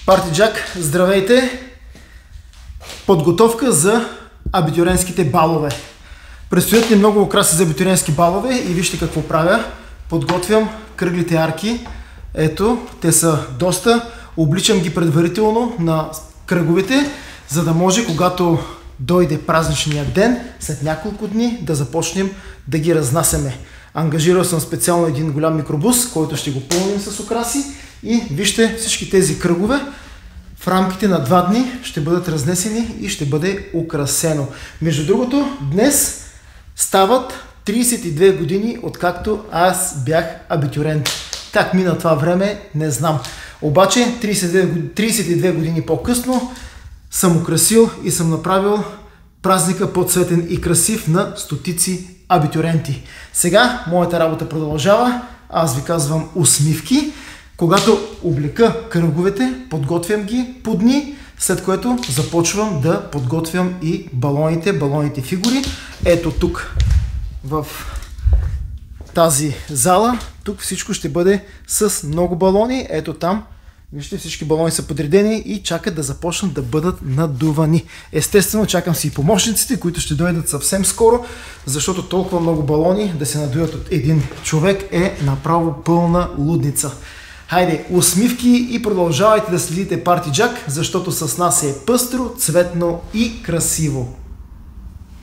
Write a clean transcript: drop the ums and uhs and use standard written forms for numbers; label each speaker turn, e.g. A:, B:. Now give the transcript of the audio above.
A: Парти Джак, здравейте! Подготовка за абитюрентските балове. Предстоят ни много украси за абитюрентски балове и вижте какво правя. Подготвям кръглите арки. Ето, те са доста. Обличам ги предварително на кръговете, за да може, когато дойде празничния ден, след няколко дни да започнем да ги разнасяме. Ангажирал съм специално един голям микробус, който ще го пълним с украси. И вижте, всички тези кръгове в рамките на 2 дни ще бъдат разнесени и ще бъде украсено. Между другото, днес стават 32 години, откакто аз бях абитюрент. Как мина това време, не знам. Обаче 32 години по-късно съм украсил и съм направил празника по-цветен и красив на стотици абитюренти. Сега моята работа продължава. Аз ви казвам усмивки. Когато облека кръговете, подготвям ги по дни, след което започвам да подготвям и балоните фигури. Ето тук в тази зала, тук всичко ще бъде с много балони. Ето там, вижте, всички балони са подредени и чакат да започнат да бъдат надувани. Естествено, чакам си и помощниците, които ще дойдат съвсем скоро, защото толкова много балони да се надуят от един човек е направо пълна лудница. Хайде, усмивки и продължавайте да следите Парти Джак, защото с нас е пъстро, цветно и красиво.